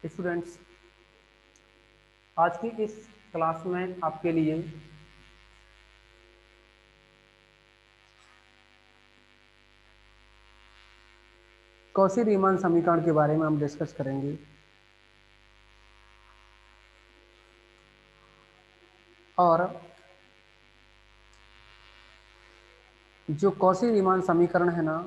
Students, आज की इस क्लास में आपके लिए कौशी रीमान समीकरण के बारे में हम डिस्कस करेंगे। और जो कौशी रीमान समीकरण है ना,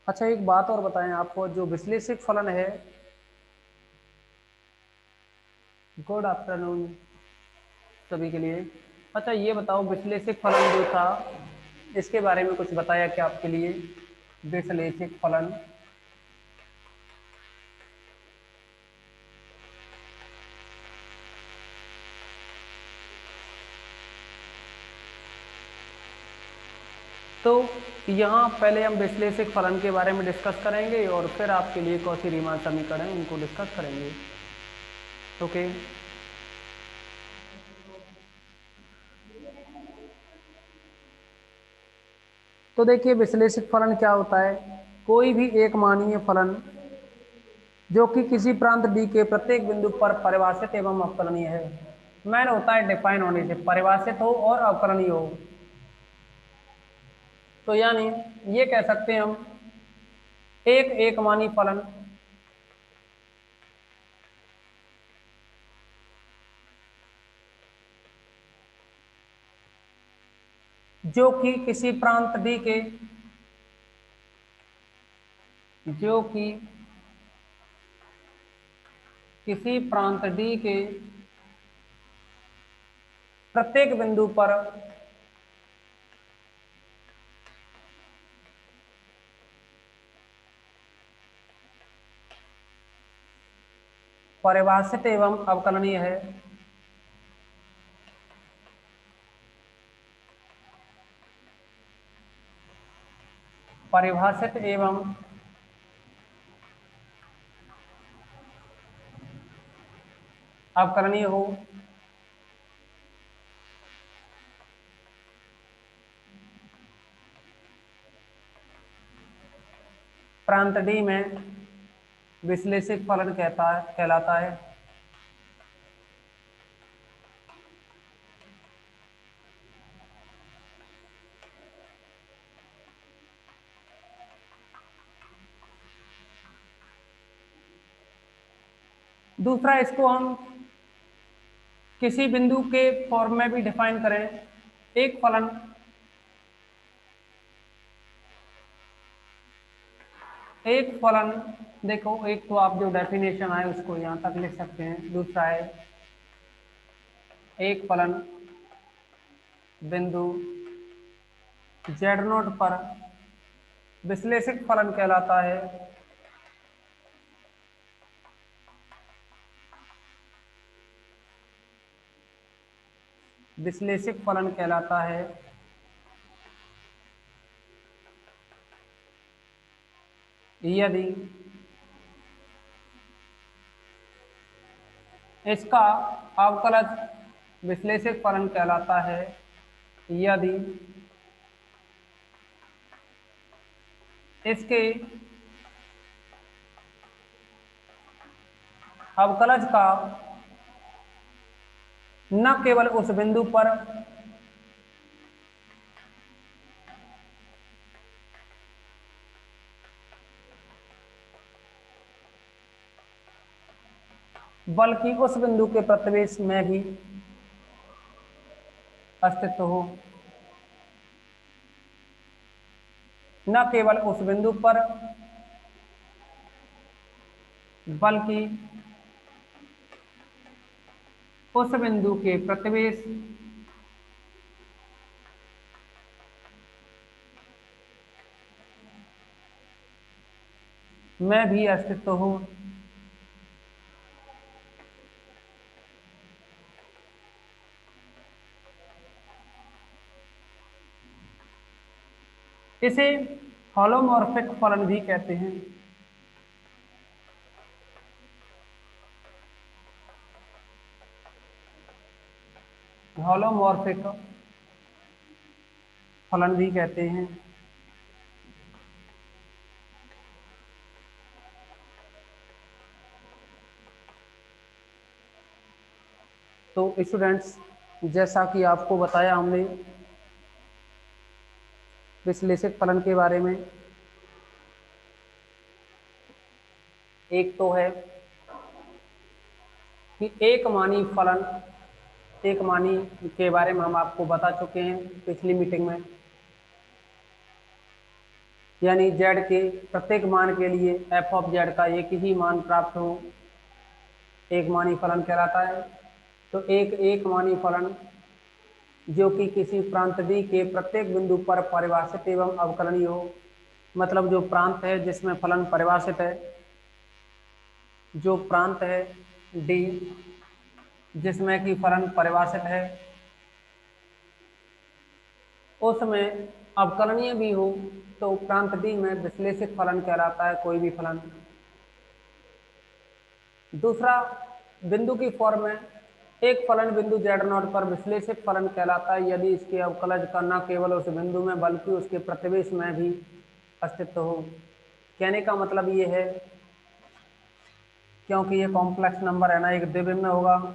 अच्छा एक बात और बताएं आपको, जो विश्लेषिक फलन है। गुड आफ्टरनून सभी के लिए। अच्छा ये बताओ, विश्लेषिक फलन जो था इसके बारे में कुछ बताया क्या आपके लिए? विश्लेषिक फलन तो यहाँ पहले हम विश्लेषिक फलन के बारे में डिस्कस करेंगे और फिर आपके लिए कौशी रीमान समीकरण उनको डिस्कस करेंगे। ओके। तो देखिए, विश्लेषिक फलन क्या होता है? कोई भी एक मानीय फलन जो कि किसी प्रांत डी के प्रत्येक बिंदु पर परिभाषित एवं अवकलनीय है। मैन होता है डिफाइन होने से, परिभाषित हो और अवकलनीय हो। तो यानी ये कह सकते हैं हम, एक एकमानी फलन जो कि किसी प्रांत डी के जो कि किसी प्रांत डी के प्रत्येक बिंदु पर परिभाषित एवं अवकलनीय है। परिभाषित एवं अवकलनीय हो। प्रांत डी में विश्लेषिक फलन कहलाता है। दूसरा, इसको हम किसी बिंदु के फॉर्म में भी डिफाइन करें। एक फलन एक फलन देखो, एक तो आप जो डेफिनेशन आए उसको यहां तक लिख सकते हैं। दूसरा है, एक फलन बिंदु z0 पर विश्लेषिक फलन कहलाता है। विश्लेषिक फलन कहलाता है यदि इसका अवकलज विश्लेषिक फलन कहलाता है यदि इसके अवकलज का न केवल उस बिंदु पर बल्कि उस बिंदु के प्रतिवेश में भी अस्तित्व हो। न केवल उस बिंदु पर बल्कि उस बिंदु के प्रतिवेश में भी अस्तित्व हो। इसे होलोमॉर्फिक फलन भी कहते हैं। होलोमॉर्फिक फलन भी कहते हैं। तो स्टूडेंट्स, जैसा कि आपको बताया हमने विश्लेषक फलन के बारे में, एक तो है कि एक मानी फलन, एक मानी के बारे में हम आपको बता चुके हैं पिछली मीटिंग में, यानी z के प्रत्येक मान के लिए f ऑफ z का एक ही मान प्राप्त हो, एक मानी फलन कहलाता है। तो एक मानी फलन जो कि किसी प्रांत D के प्रत्येक बिंदु पर परिभाषित एवं अवकलनीय हो, मतलब जो प्रांत है जिसमें फलन परिभाषित है, जो प्रांत है D जिसमें कि फलन परिभाषित है, उसमें अवकलनीय भी हो, तो प्रांत D में विश्लेषित फलन कहलाता है कोई भी फलन। दूसरा, बिंदु की फॉर्म में एक फलन बिंदु z0 पर विश्लेषित फलन कहलाता है यदि इसके अवकलज का न केवल उस बिंदु में बल्कि उसके प्रतिवेश में भी अस्तित्व हो। कहने का मतलब ये है, क्योंकि ये कॉम्प्लेक्स नंबर है ना, एक द्विभिन्न होगा,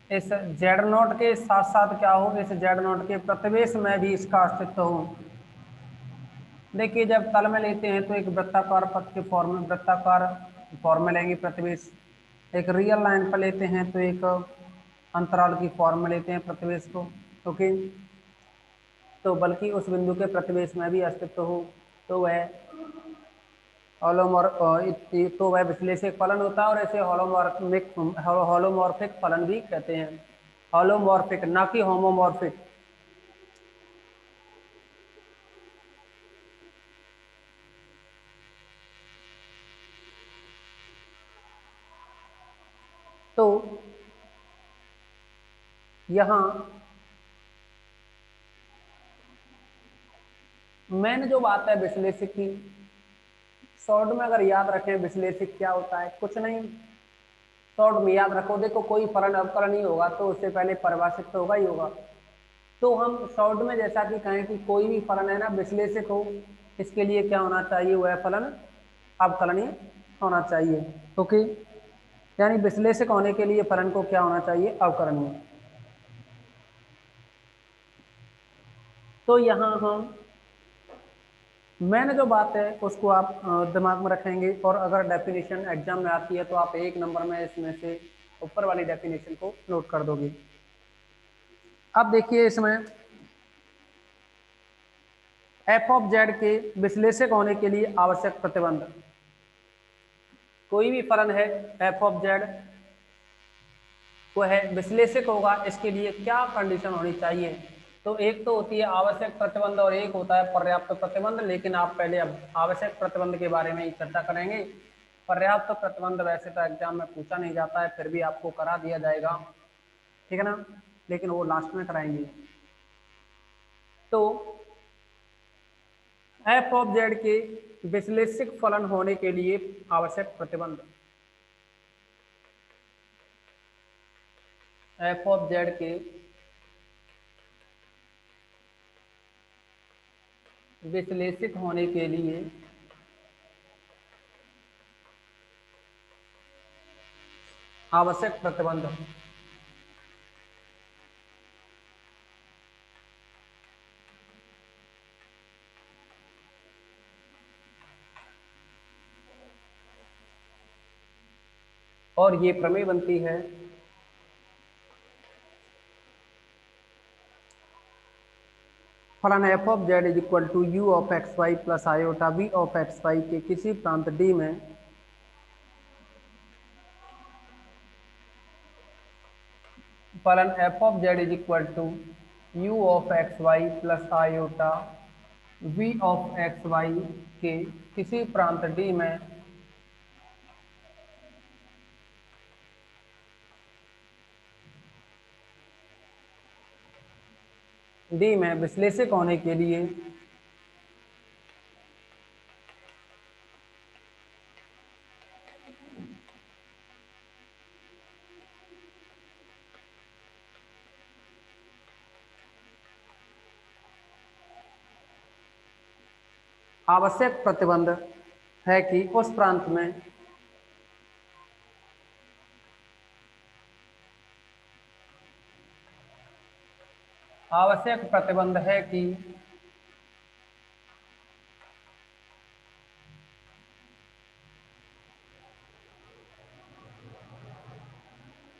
इस z0 के साथ साथ क्या हो, इस z0 के प्रतिवेश में भी इसका अस्तित्व हो। देखिए, जब तल में लेते हैं तो एक वृत्ताकार पथ के फॉर्म में, वृत्ताकार फॉर्म में लेंगे प्रतिवेश, एक रियल लाइन पर लेते हैं तो एक अंतराल की फॉर्म में लेते हैं प्रतिवेश को। ओके, तो बल्कि उस बिंदु के प्रतिवेश में भी अस्तित्व हो, तो वह तो वह विश्लेषक फलन होता है, और इसे होलोमॉर्फिक फलन भी कहते हैं। होलोमॉर्फिक, ना कि होमोमॉर्फिक। तो यहां मेन जो बात है विश्लेषक की, शॉर्ट में अगर याद रखें विश्लेषक क्या होता है, कुछ नहीं, शॉर्ट में याद रखो। देखो, कोई फलन अवकलनीय होगा तो उससे पहले परिभाषित तो होगा ही होगा। तो हम शॉर्ट में जैसा कि कहें कि कोई भी फलन है ना विश्लेषक हो, इसके लिए क्या होना चाहिए, वह फलन अवकलनीय होना चाहिए। ओके, यानी विश्लेषक होने के लिए फलन को क्या होना चाहिए, अवकलनीय। तो यहां हम मैंने जो बात है उसको आप दिमाग में रखेंगे, और अगर डेफिनेशन एग्जाम में आती है तो आप एक नंबर में इसमें से ऊपर वाली डेफिनेशन को नोट कर दोगे। अब देखिए, इसमें एफ ऑफ जेड के विश्लेषक होने के लिए आवश्यक प्रतिबंध, कोई भी फलन है एफ ऑफ जेड, वो है विश्लेषक होगा, इसके लिए क्या कंडीशन होनी चाहिए। तो एक तो होती है आवश्यक प्रतिबंध और एक होता है पर्याप्त प्रतिबंध, लेकिन आप पहले अब आवश्यक प्रतिबंध के बारे में ही चर्चा करेंगे। पर्याप्त प्रतिबंध वैसे तो एग्जाम में पूछा नहीं जाता है, फिर भी आपको करा दिया जाएगा, ठीक है ना, लेकिन वो लास्ट में कराएंगे। तो एफ ऑफ जेड के विश्लेषक फलन होने के लिए आवश्यक प्रतिबंध, एफ ऑफ जेड के विश्लेषित होने के लिए आवश्यक प्रतिबंध, और ये प्रमेय बनती है फलन F of Z is equal to U of x Y plus iota V of x Y के किसी प्रांत डी में फलन F of Z is equal to U of x Y plus iota V of x Y के किसी प्रांत D में विश्लेषक होने के लिए आवश्यक प्रतिबंध है कि उस प्रांत में आवश्यक प्रतिबंध है कि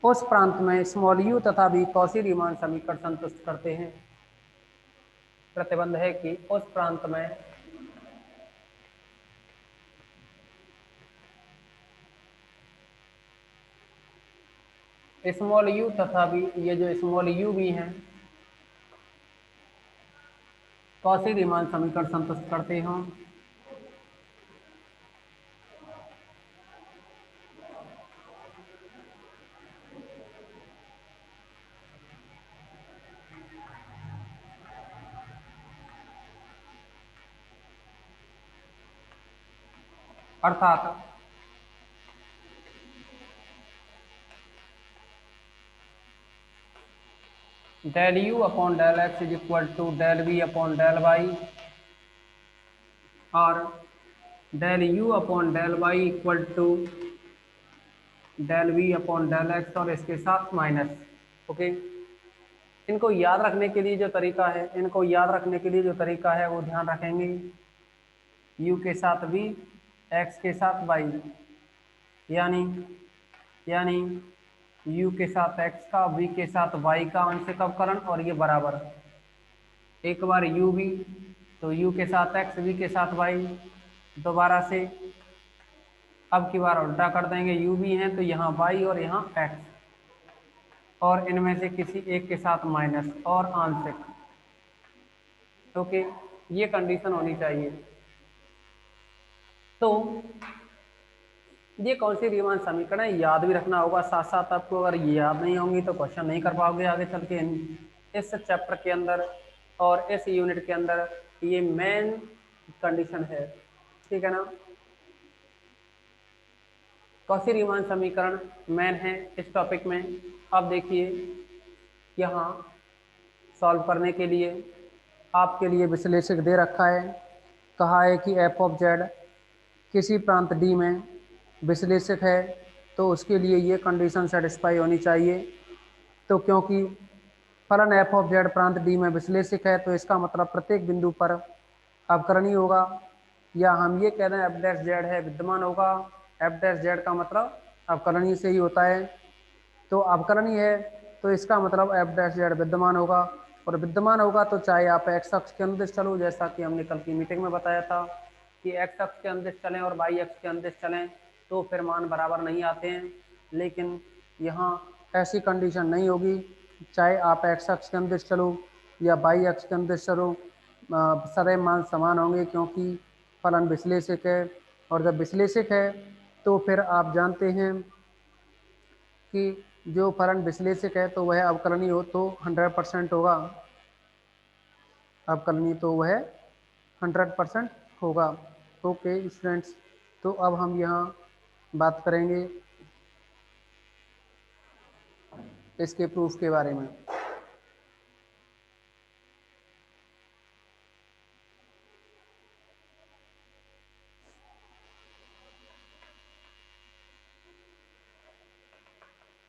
उस प्रांत में स्मॉल यू तथा भी कॉची रीमान समीकरण संतुष्ट करते हैं। प्रतिबंध है कि उस प्रांत में स्मॉल यू तथा भी, ये जो स्मॉल यू भी हैं, कॉची रीमान समीकरण संतुष्ट करते हों। अर्थात del you upon del x is equal to del we upon del Y, और del you upon del Y equal to del we upon del x, और इसके साथ माइनस। ओके, इनको याद रखने के लिए जो तरीका है, इनको याद रखने के लिए जो तरीका है वो ध्यान रखेंगे। यू के साथ वी, एक्स के साथ वाई, यानी यानी यू के साथ एक्स का, वी के साथ वाई का आंशिक अवकलन, और ये बराबर एक बार यू वी तो यू के साथ एक्स, वी के साथ वाई, दोबारा से अब की बार उल्टा कर देंगे, यू वी है तो यहाँ वाई और यहाँ एक्स, और इनमें से किसी एक के साथ माइनस और आंशिक। ओके, ये कंडीशन होनी चाहिए। तो ये कौन सी रीमान समीकरण है, याद भी रखना होगा साथ साथ आपको। अगर ये याद नहीं होंगी तो क्वेश्चन नहीं कर पाओगे आगे चल के इस चैप्टर के अंदर और इस यूनिट के अंदर। ये मेन कंडीशन है, ठीक है ना। कौशी रीमान समीकरण मेन है इस टॉपिक में। अब देखिए, यहाँ सॉल्व करने के लिए आपके लिए विश्लेषक दे रखा है। कहा है कि एफ ऑफ जेड किसी प्रांत डी में विश्लेषक है, तो उसके लिए ये कंडीशन सेटिस्फाई होनी चाहिए। तो क्योंकि फलन एफ ऑफ जेड प्रांत डी में विश्लेषक है, तो इसका मतलब प्रत्येक बिंदु पर अवकलनीय होगा, या हम ये कह दें एफ डैश जेड है विद्यमान होगा। एफ डैश जेड का मतलब अवकलनीय से ही होता है, तो अवकलनीय है तो इसका मतलब एफ डैश जेड विद्यमान होगा। और विद्यमान होगा तो चाहे आप एक्स अक्ष के अनुदिश चलो, जैसा कि हमने कल की मीटिंग में बताया था कि एक्स अक्ष के अनुदिश चलें और वाई अक्ष के अनुदिश चलें तो फिर मान बराबर नहीं आते हैं। लेकिन यहाँ ऐसी कंडीशन नहीं होगी, चाहे आप एक्स अक्ष के अनुदिश चलो या वाई अक्ष के अनुदिश चलो, सदैव मान समान होंगे, क्योंकि फलन विश्लेषक है। और जब विश्लेषक है तो फिर आप जानते हैं कि जो फलन विश्लेषक है तो वह अवकलनीय हो तो 100% होगा, अवकलनीय तो वह 100% होगा। ओके स्टूडेंट्स, तो अब हम यहाँ बात करेंगे इसके प्रूफ के बारे में।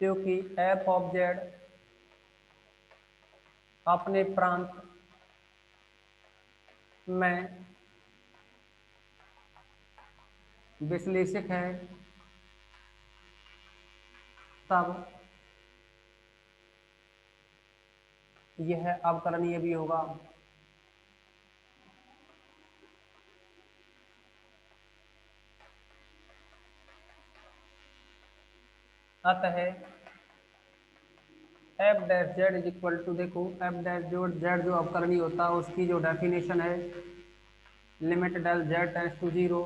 क्योंकि एफ ऑफ जेड अपने प्रांत में विश्लेषक है, तब यह अवकलनीय भी होगा। अतः F dash Z is equal to, देखो एफ डैश जेड जो अवकलनीय होता है उसकी जो डेफिनेशन है, limit del Z tends to 0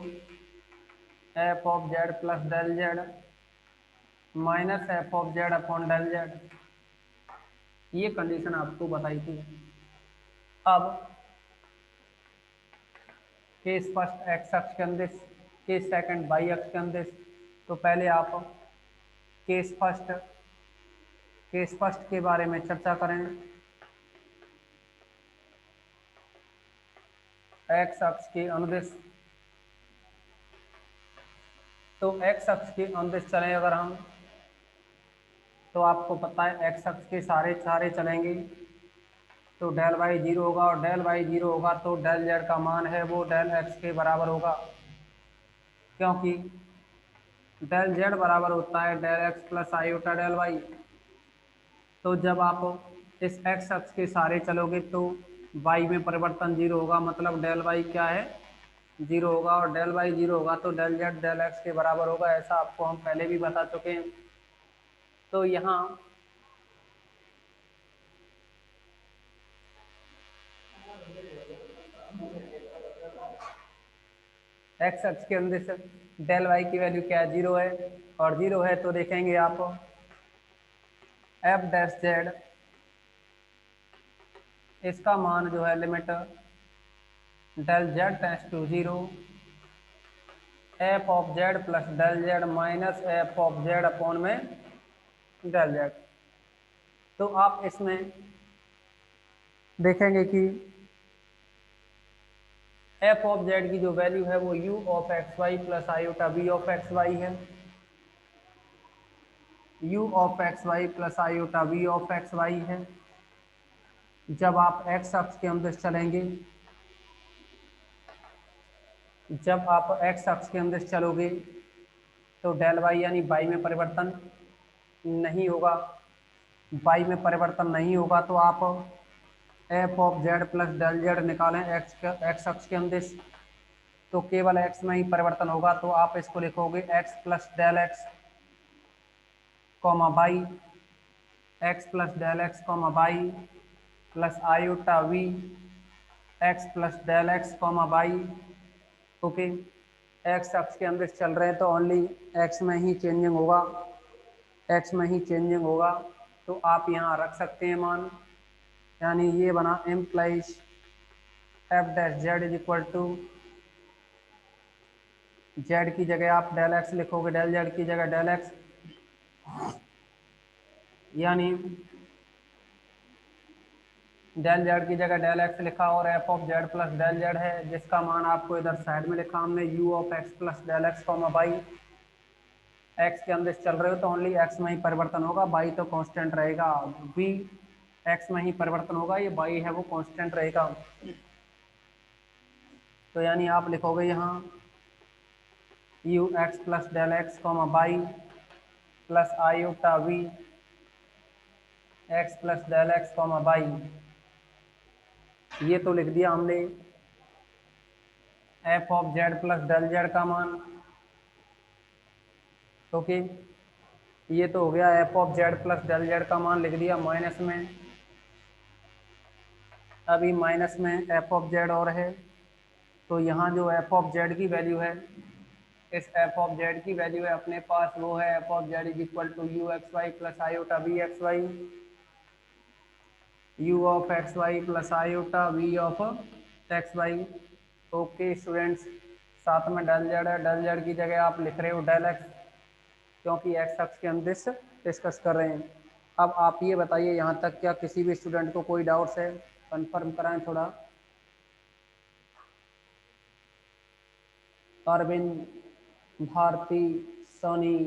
F of Z plus del Z minus F of Z upon del Z, ये कंडीशन आपको बताई थी। अब केस फर्स्ट एक्स अक्ष के अंदिश, केस सेकंड वाई अक्ष के अंदिश। तो पहले आप केस फर्स्ट के बारे में चर्चा करें। एक्स अक्ष के अनुदिश, तो एक्स अक्ष के अनुदिश चलें अगर हम, तो आपको पता है एक्स अक्ष के सारे सारे चलेंगे तो डेल वाई जीरो होगा, और डेल वाई जीरो होगा तो डेल जेड का मान है वो डेल एक्स के बराबर होगा, क्योंकि डेल जेड बराबर होता है del x plus iota del Y. तो जब आप इस एक्स अक्ष के सारे चलोगे तो वाई में परिवर्तन जीरो होगा, मतलब डेल वाई क्या है, जीरो होगा, और डेल वाई जीरो होगा तो डेल जेड डेल एक्स के बराबर होगा। ऐसा आपको हम पहले भी बता चुके हैं। तो यहाँ एक्स अक्ष के अंदर से डेल वाई की वैल्यू क्या है, जीरो है, और जीरो है तो देखेंगे आप एफ डैश जेड, इसका मान जो है limit del Z tends to zero F of Z plus del Z minus F of Z upon में डेल जेड। तो आप इसमें देखेंगे कि एफ ऑफ जेड की जो वैल्यू है वो u of x Y plus iota B of x Y है, you of x Y plus iota B of x Y है। जब आप एक्स अक्ष के अंदर चलेंगे, जब आप एक्स अक्ष के अंदर चलोगे तो डेल वाई यानी वाई में परिवर्तन नहीं होगा, वाई में परिवर्तन नहीं होगा तो आप F of Z plus del Z निकालें एक्स अक्ष के अंदर, तो केवल एक्स में ही परिवर्तन होगा। तो आप इसको लिखोगे X plus del x comma Y, X plus del x comma Y plus iota V x plus del x comma Y. Okay, X अक्ष के अंदर चल रहे हैं तो ओनली एक्स में ही चेंजिंग होगा, एक्स में ही चेंजिंग होगा। तो आप यहाँ रख सकते हैं मान, यानी ये बना implies F dash Z is equal to Z की जगह आप डेल एक्स लिखोगे, डेल जेड की जगह डेल एक्स, यानी डेल जेड की जगह डेल एक्स लिखा और F of Z plus del Z है, जिसका मान आपको इधर साइड में लिखा हमने U of X plus del x comma Y. X के अंदर चल रहे हो तो ओनली एक्स में ही परिवर्तन होगा, बाई तो कांस्टेंट रहेगा, बी एक्स में ही परिवर्तन होगा, ये बाई है वो कांस्टेंट रहेगा। तो यानी आप लिखोगे यहाँ U X plus del x comma Y plus iota V x plus del x comma Y, ये तो लिख दिया हमने F of Z plus del Z का मान। ओके, ये तो हो गया F of Z plus del Z का मान लिख दिया माइनस में, अभी माइनस में एफ ऑफ जेड और है, तो यहाँ जो एफ ऑफ जेड की वैल्यू है, इस एफ ऑफ जेड की वैल्यू है अपने पास वो है F of Z is equal to U X Y plus iota B X Y, U of x Y plus iota V of x Y. Okay students, साथ में डेल जेड है, del Z की जगह आप लिख रहे हो डेल एक्स, क्योंकि एक्स अक्ष के अंदर डिस्कस कर रहे हैं। अब आप ये बताइए यहाँ तक क्या किसी भी स्टूडेंट को कोई डाउट्स है, कंफर्म कराएं थोड़ा। अरविंद, भारती, सनी,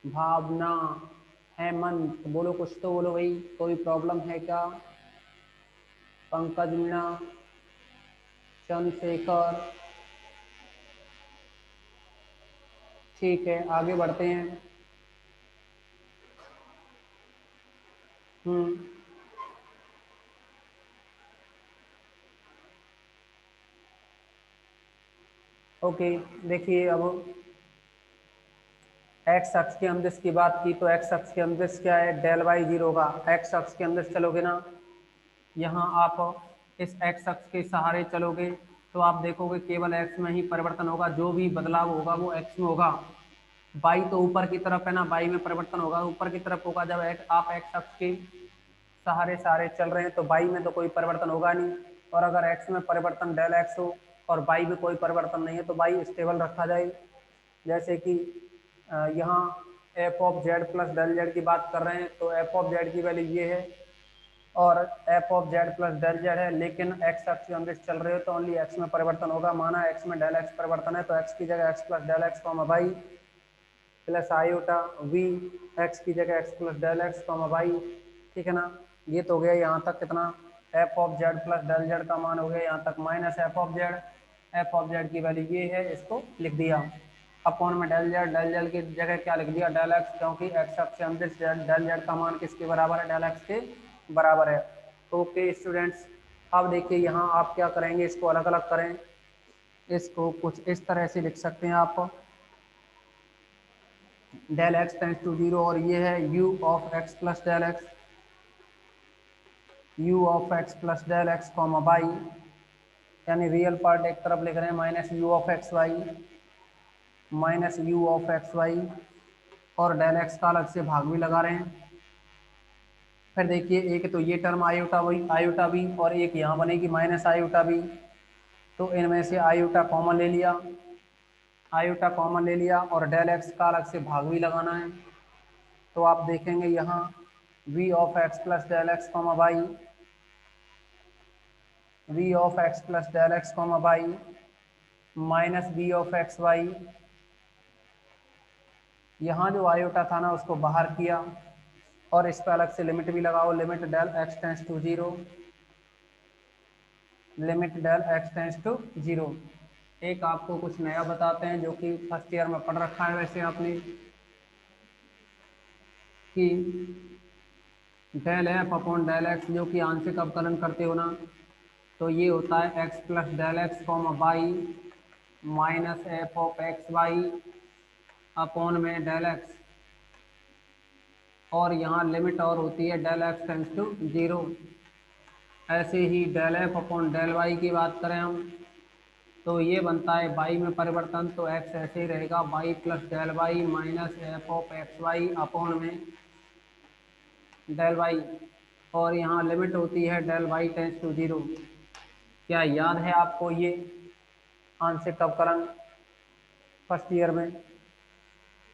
भावना, हेमंत, बोलो कुछ तो बोलो भाई, कोई प्रॉब्लम है क्या। पंकज, मीणा, चंद्रशेखर, ठीक है आगे बढ़ते हैं। हम्म, ओके, देखिए अब एक्स अक्ष के अंदर की बात की तो एक्स अक्ष के अंदर क्या है, डेल वाई जीरो होगा। एक्स अक्ष के अंदर चलोगे ना, यहाँ आप इस एक्स अक्ष के सहारे चलोगे तो आप देखोगे केवल एक्स में ही परिवर्तन होगा, जो भी बदलाव होगा वो एक्स में होगा। बाई तो ऊपर की तरफ है ना, बाई में परिवर्तन होगा ऊपर की तरफ होगा। जब आप एक्स अक्ष के सहारे सहारे चल रहे हैं तो बाई में तो कोई परिवर्तन होगा नहीं, और अगर एक्स में परिवर्तन डेल एक्स हो और बाई में कोई परिवर्तन नहीं है तो बाई स्टेबल रखा जाए। जैसे कि यहाँ F of Z plus del Z की बात कर रहे हैं तो एफ ऑफ जेड की वैल्यू ये है और F of Z plus del Z है, लेकिन एक्स अक्ष हम जिस चल रहे हो तो ओनली एक्स में परिवर्तन होगा। माना एक्स में डेल एक्स परिवर्तन है तो एक्स की जगह X plus del x comma Y plus iota V, X की जगह X plus del x comma Y. ठीक है ना। ये तो हो गया यहाँ तक कितना, F of Z plus del Z का मान हो गया यहाँ तक minus F of Z. F of Z की वैल्यू ये है, इसको लिख दिया। अपॉन में डेल जेड की जगह क्या लिख दिया, डेल एक्स, क्योंकि एक्स अक्ष से हम डेल जेड का मान किसके बराबर है, डेल एक्स के बराबर है। ओके स्टूडेंट्स, अब देखिए यहाँ आप क्या करेंगे, इसको अलग अलग करें। इसको कुछ इस तरह से लिख सकते हैं आप, del x tends to zero, और ये है you of X plus del X, U of X plus del x comma Y, यानी रियल पार्ट एक तरफ लिख रहे हैं minus U of x Y, minus U of x Y, और डेल एक्स का अलग से भाग भी लगा रहे हैं। फिर देखिए एक तो ये टर्म आयोटा वही आयोटा बी, और एक यहाँ बनेगी माइनस आयोटा बी, तो इनमें से आयोटा कॉमन ले लिया, आयोटा कॉमन ले लिया, और डेल एक्स का अलग से भाग भी लगाना है। तो आप देखेंगे यहाँ v of X plus del x comma Y, V of X plus del x comma Y minus V of x Y, यहाँ जो आयोटा था ना उसको बाहर किया, और इस पर अलग से लिमिट भी लगाओ, limit del x tends to zero, limit del x tends to zero. एक आपको कुछ नया बताते हैं जो कि फर्स्ट ईयर में पढ़ रखा है वैसे आपने, कि del F upon del X जो कि आंशिक अवकलन करते हो ना, तो ये होता है x plus del x comma Y minus F of x Y upon में डेल एक्स, और यहाँ लिमिट और होती है del x tends to zero. ऐसे ही del F upon del y की बात करें हम, तो ये बनता है वाई में परिवर्तन, तो एक्स ऐसे ही रहेगा Y plus del Y minus F of x Y upon में डेल वाई, और यहाँ लिमिट होती है del Y tends to zero. क्या याद है आपको ये आंशिक अवकलन फर्स्ट ईयर में?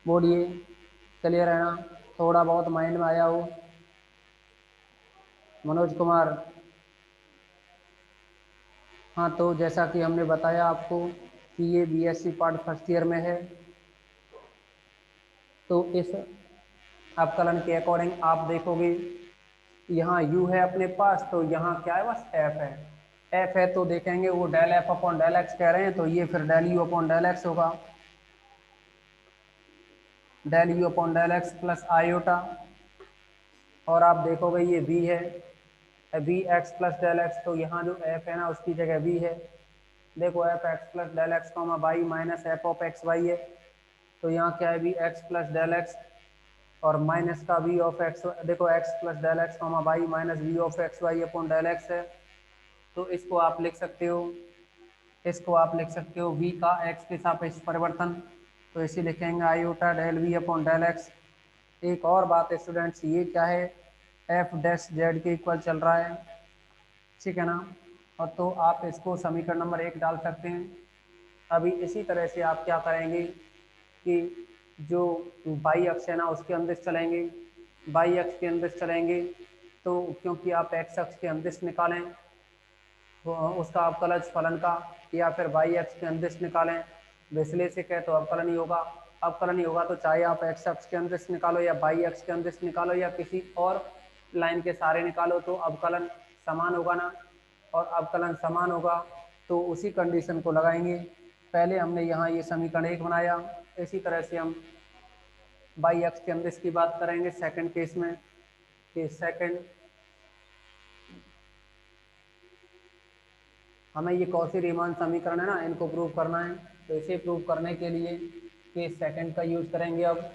बोलिए, क्लियर है ना? थोड़ा बहुत माइंड में आया हो? मनोज कुमार, हाँ तो जैसा कि हमने बताया आपको कि ये बीएससी पार्ट फर्स्ट ईयर में है, तो इस अवकलन के अकॉर्डिंग आप देखोगे यहाँ u है अपने पास, तो यहाँ क्या है, बस f है। f है तो देखेंगे वो del F upon del x कह रहे हैं, तो ये फिर del you upon del x होगा, del you upon del x plus iota, और आप देखोगे ये v है, we x plus del x, तो यहाँ जो f है ना उसकी जगह v है। देखो F X plus del x comma Y minus F of x Y है, तो यहाँ क्या है, we x plus del x, और माइनस का वी ऑफ एक्स, देखो X plus del x comma Y minus V of x Y upon del X है। तो इसको आप लिख सकते हो, इसको आप लिख सकते हो v का x के सापेक्ष परिवर्तन, तो इसे लिखेंगे iota del v upon del X. एक और बात स्टूडेंट्स, ये क्या है, एफ डैश जेड के इक्वल चल रहा है, ठीक है ना। और तो आप इसको समीकरण नंबर 1 डाल सकते हैं। अभी इसी तरह से आप क्या करेंगे कि जो बाई अक्ष है ना उसके अंदर चलेंगे, बाई अक्ष के अंदर चलेंगे, तो क्योंकि आप एक्स अक्ष के अंदर निकालें तो उसका अवकलज फलन का, या फिर बाई अक्ष के अंदर निकालें विश्लेषक है तो अवकलन ही होगा, अवकलन ही होगा, तो चाहे आप एक्स अक्ष के अंदर निकालो या बाई अक्ष के अंदर निकालो या किसी और लाइन के सारे निकालो, तो अवकलन समान होगा ना। और अवकलन समान होगा तो उसी कंडीशन को लगाएंगे। पहले हमने यहाँ ये समीकरण 1 बनाया, इसी तरह से हम बाई अक्ष के अंदर की बात करेंगे सेकंड केस में, कि सेकंड हमें ये कौशी रीमान समीकरण है ना इनको प्रूव करना है, तो इसे प्रूव करने के लिए केस सेकंड का यूज करेंगे। अब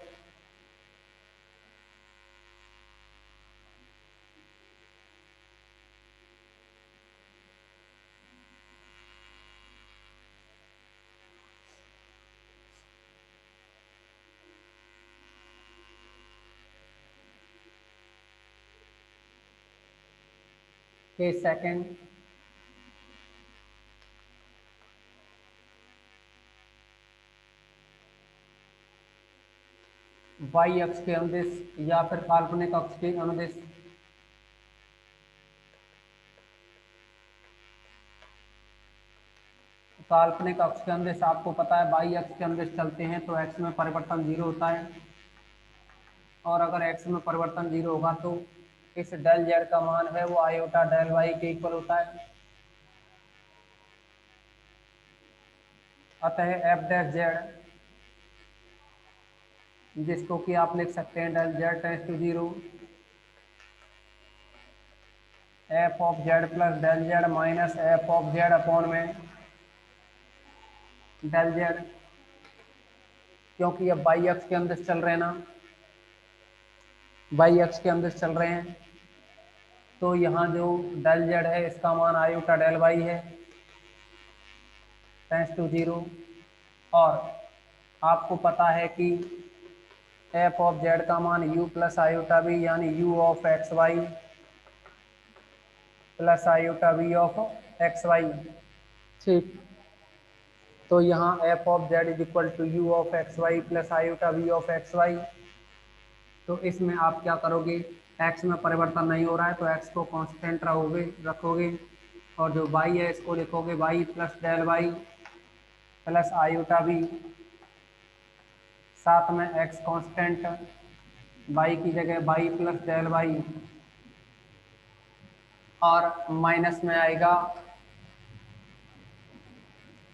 केस सेकंड, वाई अक्ष के अनुदिश या फिर काल्पनिक अक्ष के अनुदिश, काल्पनिक अक्ष के अंदिश आपको पता है बाई अक्ष के अंदिश चलते हैं तो एक्स में परिवर्तन 0 होता है, और अगर एक्स में परिवर्तन 0 होगा तो इस डेल जेड का मान है वो आयोटा डेल वाई के इक्वल होता है। अतः एफ डैश जेड, जिसको कि आप लिख सकते हैं del Z tends to 0 F of Z plus del Z minus F of Z upon में डेल जेड, क्योंकि अब बाई अक्ष के अंदर चल रहे हैं ना, बाई अक्ष के अंदर चल रहे हैं, तो यहाँ जो डेल जेड है इसका मान आयोटा डेल वाई है टेंस टू 0, और आपको पता है कि एफ ऑफ जेड का मान u प्लस आयोटा बी यानी u of x Y plus iota B of x Y. ठीक, तो यहाँ F of Z is equal to U of x Y plus iota B of x Y. तो इसमें आप क्या करोगे, x में परिवर्तन नहीं हो रहा है तो x को कांस्टेंट रखोगे, और जो y है इसको लिखोगे y plus del Y plus iota B, साथ में x कांस्टेंट, y की जगह y प्लस डेल वाई, और माइनस में आएगा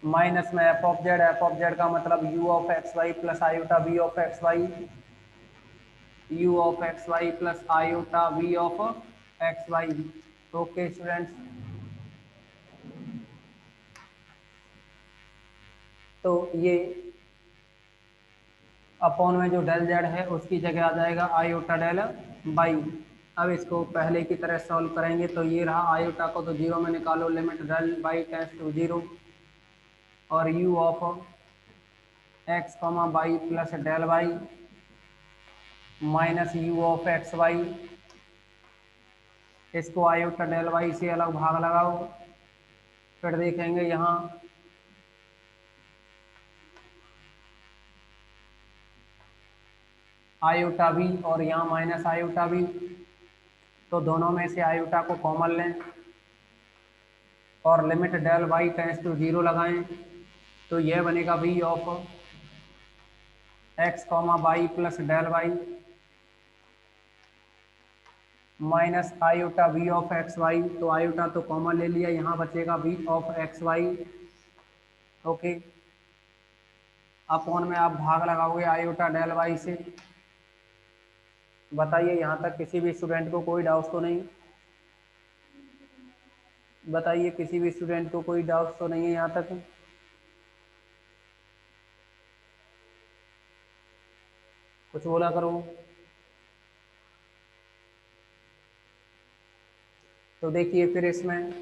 माइनस में एफ ऑफ जेड का मतलब u of x Y plus iota B of x Y, u of x Y plus iota B of x Y. Okay students, तो ये upon में जो डेल जेड है उसकी जगह आ जाएगा आयोटा डेल बाई। अब इसको पहले की तरह सॉल्व करेंगे तो ये रहा, आयोटा को तो 0 में निकालो, limit del Y tends to 0, और u of X comma Y plus del Y minus u of x Y, इसको आयोटा डेल वाई से अलग भाग लगाओ, फिर देखेंगे यहाँ आयोटा बी और यहाँ माइनस आयोटा बी, तो दोनों में से आयोटा को कॉमन लें और limit del Y tends to 0 लगाएं, तो यह बनेगा B of X comma Y plus del Y minus iota B of x Y, तो आयोटा तो कॉमन ले लिया, यहाँ बचेगा B of x Y. Okay, upon में आप भाग लगाओगे आयोटा डेल वाई से। बताइए यहाँ तक किसी भी स्टूडेंट को कोई डाउट तो नहीं? बताइए किसी भी स्टूडेंट को कोई डाउट तो नहीं है यहाँ तक? कुछ बोला करो। तो देखिए फिर इसमें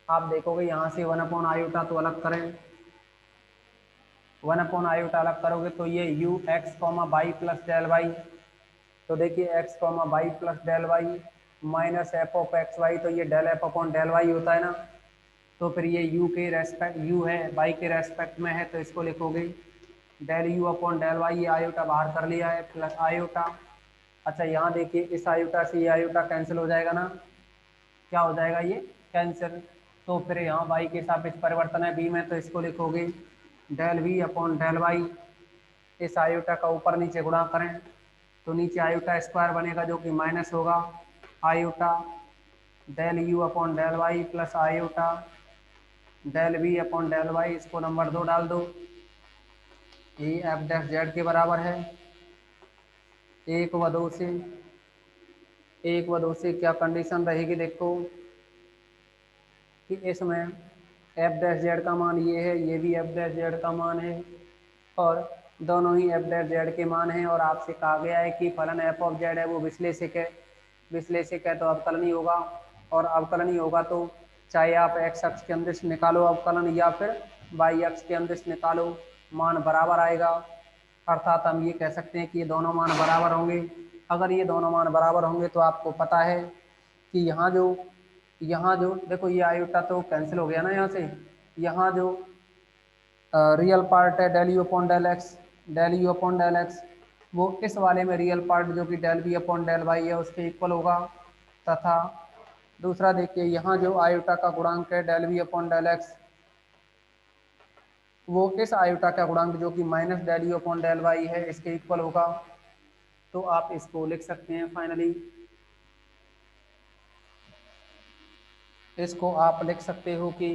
आप देखोगे यहाँ से 1 अपॉन आयोटा तो अलग करें, 1 अपॉन आयोटा अलग करोगे तो ये u X comma Y plus del Y, तो देखिए X comma Y plus del Y minus F of x Y, तो ये del F upon del Y होता है ना, तो फिर ये u के रेस्पेक्ट, u है बाई के रेस्पेक्ट में है तो इसको लिखोगे del u upon del Y, ये आयोटा बाहर कर लिया है प्लस आयोटा। अच्छा यहाँ देखिए इस आयोटा से ये आयोटा कैंसिल हो जाएगा ना, क्या हो जाएगा ये कैंसिल, तो फिर यहाँ y के सापेक्ष परिवर्तन है b में, तो इसको लिखोगे del v upon del Y, इस आयोटा का ऊपर नीचे गुणा करें तो नीचे आयोटा स्क्वायर बनेगा जो कि माइनस होगा iota del u upon del Y plus iota del v upon del Y, इसको नंबर 2 डाल दो, ये एफ डैश जेड के बराबर है। एक व दो से क्या कंडीशन रहेगी, देखो कि इसमें एफ डैश जेड का मान ये है, ये भी एफ डैश जेड का मान है, और दोनों ही एफ डैश जेड के मान हैं, और आपसे कहा गया है कि फलन एफ ऑफ जेड है वो विश्लेषक है तो अवकलनीय होगा, और अवकलनीय होगा तो चाहे आप एक्स अक्ष के अंदर से निकालो अवकलन या फिर वाई अक्ष के अंदर से निकालो, मान बराबर आएगा, अर्थात हम ये कह सकते हैं कि ये दोनों मान बराबर होंगे। अगर ये दोनों मान बराबर होंगे तो आपको पता है कि यहाँ जो देखो ये आयोटा तो कैंसिल हो गया ना यहाँ से, यहाँ जो रियल पार्ट है del you upon del X वो इस वाले में रियल पार्ट जो कि del B upon del Y है उसके इक्वल होगा, तथा दूसरा देखिए यहाँ जो आयोटा का गुणांक है del B upon del X वो इस आयोटा का गुणांक जो कि minus del you upon del Y है इसके इक्वल होगा। तो आप इसको लिख सकते हैं फाइनली, इसको आप लिख सकते हो कि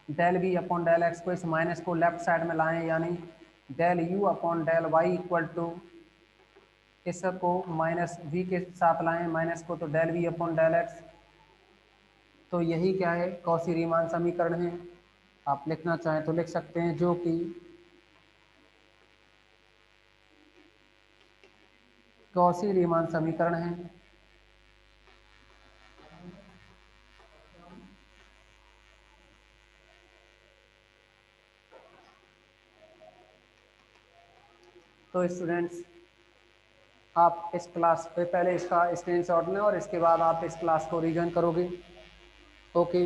del B upon del X को, इस माइनस को लेफ्ट साइड में लाएं, यानी del you upon del Y equal to इसको माइनस वी के साथ लाएं, माइनस को, तो del we upon del x. तो यही क्या है, कौशी रीमान समीकरण है। आप लिखना चाहें तो लिख सकते हैं, जो कि कौशी रीमान समीकरण है। तो स्टूडेंट्स, आप इस क्लास पे पहले इसका स्क्रीनशॉट लें और इसके बाद आप इस क्लास को रिविजन करोगे। ओके।